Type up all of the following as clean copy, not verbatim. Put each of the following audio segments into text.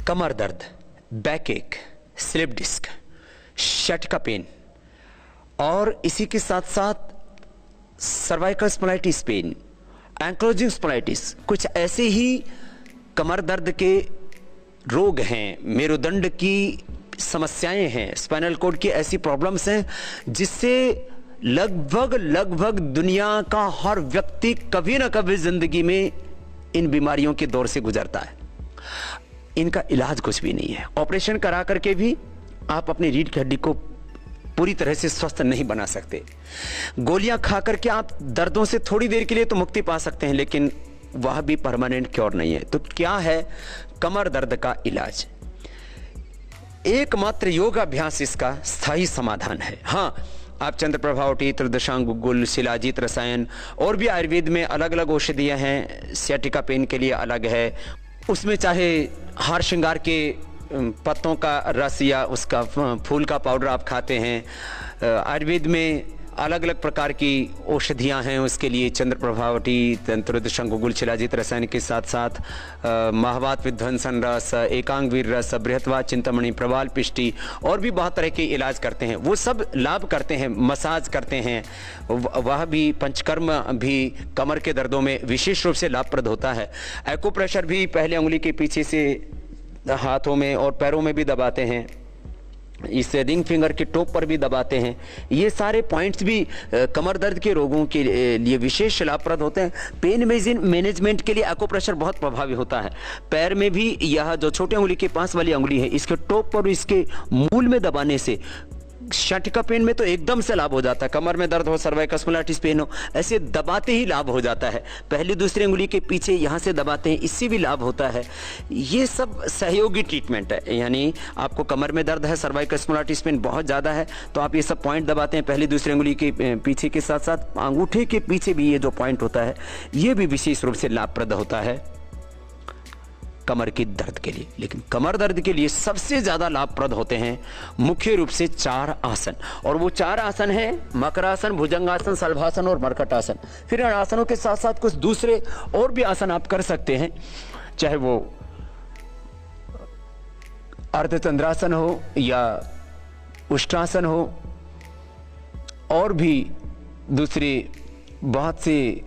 कमर दर्द, बैक एक, slip disc, शटका pen और इसी के साथ साथ cervical spondylitis pain, ankylosing spondylitis, कुछ ऐसे ही कमर दर्द के रोग हैं, मेरुदंड की समस्याएं हैं, स्पाइनल कॉर्ड की ऐसी प्रॉब्लम्स हैं जिससे लगभग दुनिया का हर व्यक्ति कभी ना कभी जिंदगी में इन बीमारियों के दौर से गुजरता है। इनका इलाज कुछ भी नहीं है। ऑपरेशन करा करके भी आप अपनी रीढ़ की हड्डी को पूरी तरह से स्वस्थ नहीं बना सकते। गोलियां खा करके आप दर्दों से थोड़ी देर के लिए तो मुक्ति पा सकते हैं, लेकिन वह भी परमानेंट क्योर नहीं है। तो क्या है कमर दर्द का इलाज? एकमात्र योगाभ्यास इसका स्थायी समाधान है। हाँ, आप चंद्रप्रभा ओटी, त्रिदशांग गुग्गुल, शिलाजीत रसायन और भी आयुर्वेद में अलग अलग औषधियाँ हैं। सियाटिका पेन के लिए अलग है, उसमें चाहे हार श्रृंगार के पत्तों का रस या उसका फूल का पाउडर आप खाते हैं। आयुर्वेद में अलग अलग प्रकार की औषधियाँ हैं, उसके लिए चंद्रप्रभावटी, त्रिदशांग गुग्गुल, शिलाजीत रसायन के साथ साथ महावात विध्वंसन रस, एकांग वीर रस, बृहत्वात चिंतामणि, प्रवाल पिष्टी और भी बहुत तरह के इलाज करते हैं। वो सब लाभ करते हैं, मसाज करते हैं, वह भी पंचकर्म भी कमर के दर्दों में विशेष रूप से लाभप्रद होता है। एक्यूप्रेशर भी पहले उंगली के पीछे से हाथों में और पैरों में भी दबाते हैं, इस रिंग फिंगर के टॉप पर भी दबाते हैं। ये सारे पॉइंट्स भी कमर दर्द के रोगों के लिए विशेष लाभप्रद होते हैं। पेन मैनेजमेंट के लिए एक्यूप्रेशर बहुत प्रभावी होता है। पैर में भी यह जो छोटी उंगली के पास वाली उंगली है, इसके टॉप पर इसके मूल में दबाने से शटका पेन में तो एकदम से लाभ हो जाता है। कमर में दर्द हो, सर्वाइकल स्पॉन्डिलाइटिस पेन हो, ऐसे दबाते ही लाभ हो जाता है। पहली दूसरी उंगली के पीछे यहाँ से दबाते हैं, इससे भी लाभ होता है। ये सब सहयोगी ट्रीटमेंट है, यानी आपको कमर में दर्द है, सर्वाइकल स्पॉन्डिलाइटिस पेन बहुत ज़्यादा है, तो आप ये सब पॉइंट दबाते हैं पहली दूसरी उंगली के पीछे के साथ साथ अंगूठे के पीछे भी ये जो पॉइंट होता है, ये भी विशेष रूप से लाभप्रद होता है कमर की दर्द के लिए। लेकिन कमर दर्द के लिए सबसे ज्यादा लाभप्रद होते हैं मुख्य रूप से 4 आसन, और वो 4 आसन हैं मकरासन, भुजंगासन, शलभासन और मर्कटासन। फिर इन आसनों के साथ साथ कुछ दूसरे और भी आसन आप कर सकते हैं, चाहे वो अर्धचंद्रासन हो या उष्ट्रासन हो, और भी दूसरे बहुत से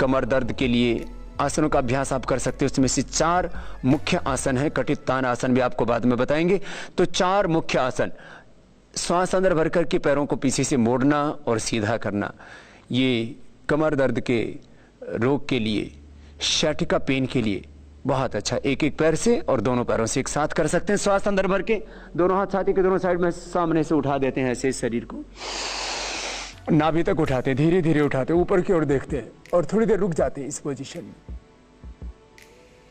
कमर दर्द के लिए आसनों का अभ्यास आप कर सकते हैं। उसमें से 4 मुख्य आसन है, कटित्तान आसन भी आपको बाद में बताएंगे। तो 4 मुख्य आसन, श्वास अंदर भर करके पैरों को पीछे से मोड़ना और सीधा करना, ये कमर दर्द के रोग के लिए, शैटिका पेन के लिए बहुत अच्छा। एक एक पैर से और दोनों पैरों से एक साथ कर सकते हैं। श्वास अंदर भर के दोनों हाथ छाती के दोनों साइड में सामने से उठा देते हैं, ऐसे शरीर को नाभि तक उठाते हैं, धीरे धीरे उठाते हैं, ऊपर की ओर देखते हैं और थोड़ी देर रुक जाते हैं इस पोजीशन में।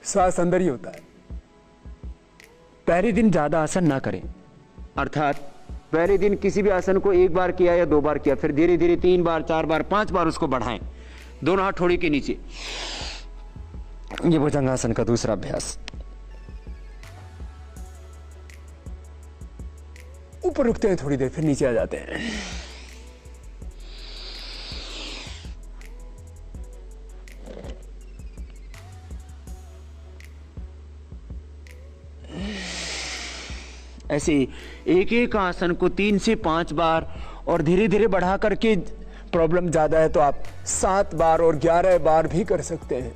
श्वास अंदर ही होता है। पहले दिन ज्यादा आसन ना करें, अर्थात पहले दिन किसी भी आसन को 1 बार किया या 2 बार किया, फिर धीरे धीरे 3 बार, 4 बार, 5 बार उसको बढ़ाएं, दोनों हाथ ठोड़ी के नीचे। ये भुजंगासन का दूसरा अभ्यास। ऊपर रुकते हैं थोड़ी देर, फिर नीचे आ जाते हैं। ऐसे एक एक आसन को 3 से 5 बार, और धीरे धीरे बढ़ा करके, प्रॉब्लम ज्यादा है तो आप 7 बार और 11 बार भी कर सकते हैं।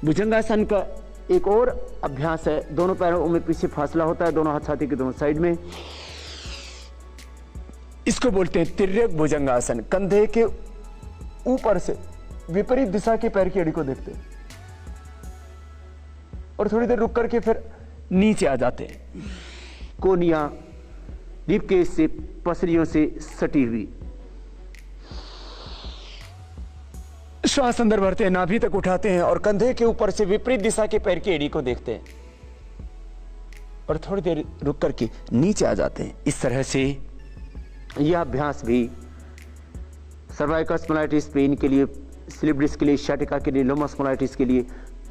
भुजंगासन का एक और अभ्यास है, दोनों पैरों में पीछे फासला होता है, दोनों हाथ छाती के दोनों साइड में। इसको बोलते हैं तिर्यक भुजंगासन। कंधे के ऊपर से विपरीत दिशा के पैर की एड़ी को देखते हैं और थोड़ी देर रुक करके फिर नीचे आ जाते हैं। कोनिया रिबकेज से, पसलियों से सटी हुई। श्वास अंदर भरते हैं, नाभि तक उठाते हैं और कंधे के ऊपर से विपरीत दिशा के पैर की एड़ी को देखते हैं और थोड़ी देर रुक करके नीचे आ जाते हैं। इस तरह से यह अभ्यास भी सर्वाइकल स्पॉन्डिलाइटिस पेन के लिए, स्लिप डिस्क के लिए, शैटिका के लिए, लोमस स्पॉन्डिलाइटिस के लिए,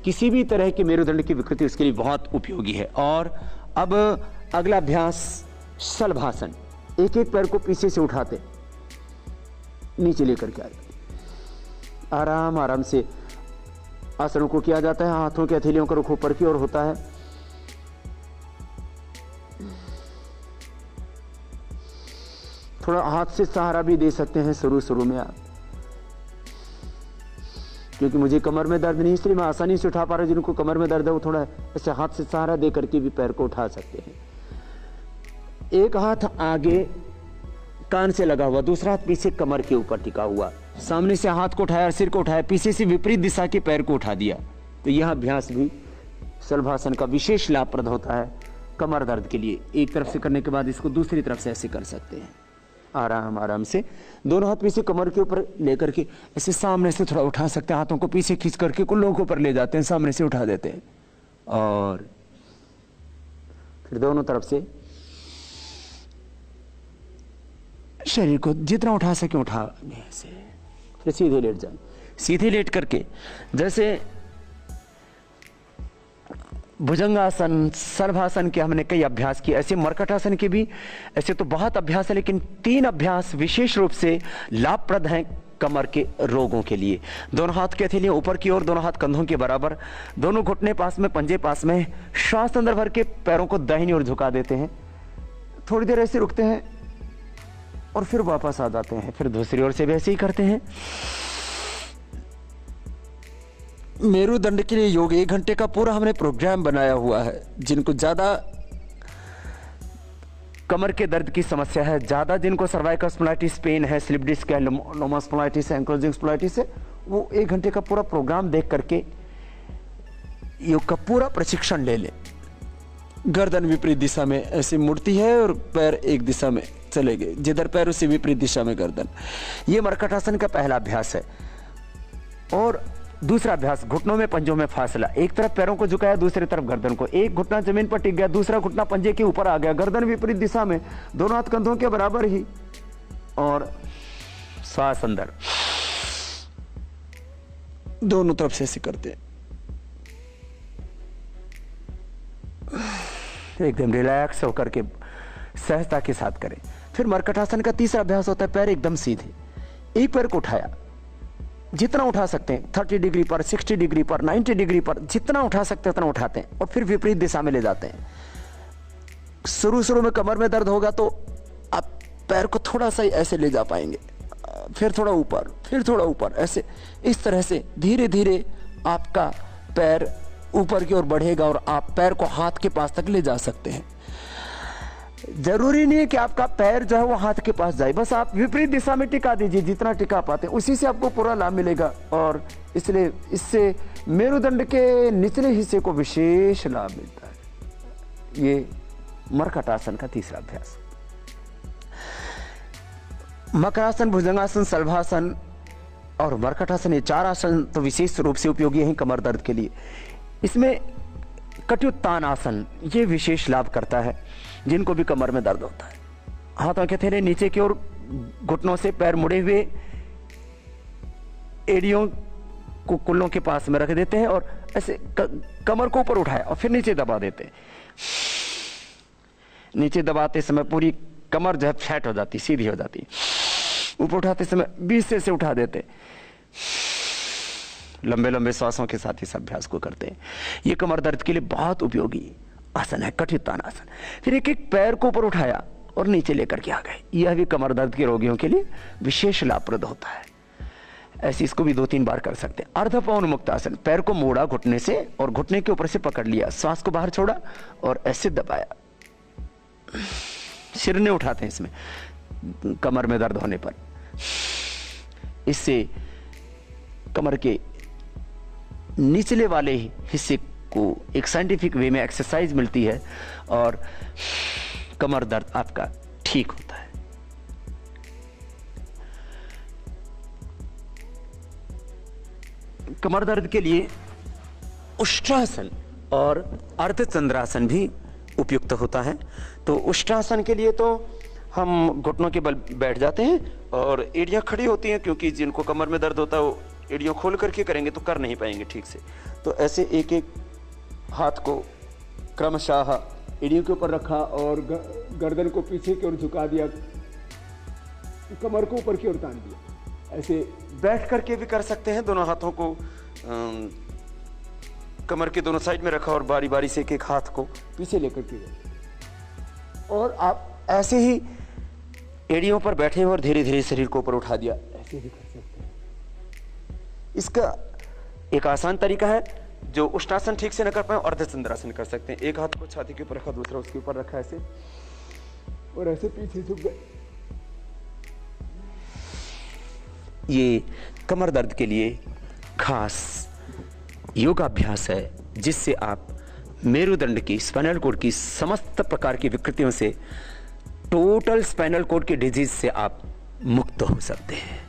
किसी भी तरह की मेरुदंड की विकृति उसके लिए बहुत उपयोगी है। और अब अगला अभ्यास शलभासन। एक एक पैर को पीछे से उठाते नीचे लेकर के आए, आराम आराम से आसनों को किया जाता है। हाथों के हथेलियों का रुख ऊपर की ओर होता है। थोड़ा हाथ से सहारा भी दे सकते हैं शुरू में आप, क्योंकि मुझे कमर में दर्द नहीं, इसलिए मैं आसानी से उठा पा रहा हूं। जिनको कमर में दर्द है वो थोड़ा ऐसे हाथ से सहारा दे करके भी पैर को उठा सकते हैं। एक हाथ आगे कान से लगा हुआ, दूसरा हाथ पीछे कमर के ऊपर टिका हुआ, सामने से हाथ को उठाया, सिर को उठाया, पीछे से विपरीत दिशा के पैर को उठा दिया। तो यह अभ्यास भी शलभासन का विशेष लाभप्रद होता है कमर दर्द के लिए। एक तरफ से करने के बाद इसको दूसरी तरफ से ऐसे कर सकते हैं। आराम आराम से दोनों हाथ पीछे कमर के ऊपर लेकर के ऐसे सामने से थोड़ा उठा सकते हैं। हाथों को पीछे खींच करके कुल्लों के ऊपर ले जाते हैं, सामने से उठा देते हैं। और फिर दोनों तरफ से शरीर को जितना उठा सके उठा से, फिर सीधे लेट जाए। सीधे लेट करके जैसे भुजंगासन, सर्वासन के हमने कई अभ्यास किए, ऐसे मरकटासन के भी ऐसे तो बहुत अभ्यास है, लेकिन 3 अभ्यास विशेष रूप से लाभप्रद हैं कमर के रोगों के लिए। दोनों हाथ की हथेलियां ऊपर की ओर, दोनों हाथ कंधों के बराबर, दोनों घुटने पास में, पंजे पास में, श्वास अंदर भर के पैरों को दाहिनी ओर झुका देते हैं। थोड़ी देर ऐसे रुकते हैं और फिर वापस आ जाते हैं। फिर दूसरी ओर से भी ऐसे ही करते हैं। मेरुदंड के लिए योग 1 घंटे का पूरा हमने प्रोग्राम बनाया हुआ है। जिनको ज्यादा कमर के दर्द की समस्या है, ज्यादा जिनको सर्वाइकल स्पॉन्डिलाइटिस पेन है, स्लिप डिस्क है, लोमस स्पॉन्डिलाइटिस है, एंक्लोजिंग स्पॉन्डिलाइटिस है, वो 1 घंटे का पूरा प्रोग्राम देख करके योग का पूरा प्रशिक्षण ले ले। गर्दन विपरीत दिशा में ऐसे मुड़ती है और पैर एक दिशा में चले गए, जिधर पैर उसी विपरीत दिशा में गर्दन। ये मरकटासन का पहला अभ्यास है। और दूसरा अभ्यास, घुटनों में पंजों में फासला। एक तरफ पैरों को झुकाया, दूसरी तरफ गर्दन को। एक घुटना जमीन पर टिक गया, दूसरा घुटना पंजे के ऊपर आ गया, गर्दन विपरीत दिशा में, दोनों हाथ कंधों के बराबर ही। और श्वास अंदर, दोनों तरफ से ऐसे करते हैं, एकदम रिलैक्स होकर के सहजता के साथ करें। फिर मरकटासन का तीसरा अभ्यास होता है पैर एकदम सीधे। एक पैर को उठाया, जितना उठा सकते हैं, 30 डिग्री पर, 60 डिग्री पर, 90 डिग्री पर, जितना उठा सकते हैं उतना उठाते हैं और फिर विपरीत दिशा में ले जाते हैं। शुरू में कमर में दर्द होगा तो आप पैर को थोड़ा सा ऐसे ले जा पाएंगे, फिर थोड़ा ऊपर, फिर थोड़ा ऊपर, ऐसे इस तरह से धीरे धीरे आपका पैर ऊपर की ओर बढ़ेगा और आप पैर को हाथ के पास तक ले जा सकते हैं। जरूरी नहीं है कि आपका पैर जो है वो हाथ के पास जाए, बस आप विपरीत दिशा में टिका दीजिए, जितना टिका पाते हैं उसी से आपको पूरा लाभ मिलेगा। और इसलिए इससे मेरुदंड के निचले हिस्से को विशेष लाभ मिलता है। ये मरकटासन का तीसरा अभ्यास। मकरासन, भुजंगासन, शलभासन और मरकटासन, ये 4 आसन तो विशेष रूप से उपयोगी हैं कमर दर्द के लिए। इसमें कटियुत्तान आसन ये विशेष लाभ करता है जिनको भी कमर में दर्द होता है। हाथों के हथेली नीचे की ओर, घुटनों से पैर मुड़े हुए, एड़ियों को कुल्लों के पास में रख देते हैं और ऐसे कमर को ऊपर उठाया और फिर नीचे दबा देते हैं। नीचे दबाते समय पूरी कमर जो है फ्लैट हो जाती, सीधी हो जाती। ऊपर उठाते समय बीच से उठा देते, लंबे लंबे श्वासों के साथ इस अभ्यास को करते हैं। ये कमर दर्द के लिए बहुत उपयोगी आसन है, कटियुत्तान आसन। फिर एक एक पैर को ऊपर उठाया और नीचे लेकर के आ गए। यह भी कमर दर्द के रोगियों के लिए विशेष लाभप्रद होता है। ऐसे इसको भी 2-3 बार कर सकते हैं। अर्धपवन मुक्त आसन, पैर को मोड़ा घुटने से और घुटने के ऊपर से पकड़ लिया, श्वास को बाहर छोड़ा और ऐसे दबाया। सिर नहीं उठाते हैं इसमें कमर में दर्द होने पर। इससे कमर के निचले वाले हिस्से को एक साइंटिफिक वे में एक्सरसाइज मिलती है और कमर दर्द आपका ठीक होता है। कमर दर्द के लिए उष्ट्रासन और अर्धचंद्रासन भी उपयुक्त होता है। तो उष्ट्रासन के लिए तो हम घुटनों के बल बैठ जाते हैं और एड़ियां खड़ी होती हैं, क्योंकि जिनको कमर में दर्द होता है वो एड़ियों खोल करके करेंगे तो कर नहीं पाएंगे ठीक से। तो ऐसे एक एक हाथ को क्रमशः एड़ियों के ऊपर रखा और गर्दन को पीछे की ओर झुका दिया, कमर को ऊपर की ओर तान दिया। ऐसे बैठ करके भी कर सकते हैं। दोनों हाथों को कमर के दोनों साइड में रखा और बारी बारी से एक एक हाथ को पीछे लेकर के, और आप ऐसे ही एड़ियों पर बैठे और धीरे धीरे शरीर को ऊपर उठा दिया, ऐसे भी कर सकते हैं। इसका एक आसान तरीका है, जो उष्टासन ठीक से न कर पाए अर्धचंद्रासन कर सकते हैं। एक हाथ को छाती के ऊपर रखा, दूसरा उसके ऊपर रखा ऐसे, और ऐसे पीछे झुक गए। ये कमर दर्द के लिए खास योगाभ्यास है, जिससे आप मेरुदंड की, स्पाइनल कॉर्ड की समस्त प्रकार की विकृतियों से, टोटल स्पाइनल कॉर्ड की डिजीज से आप मुक्त हो सकते हैं।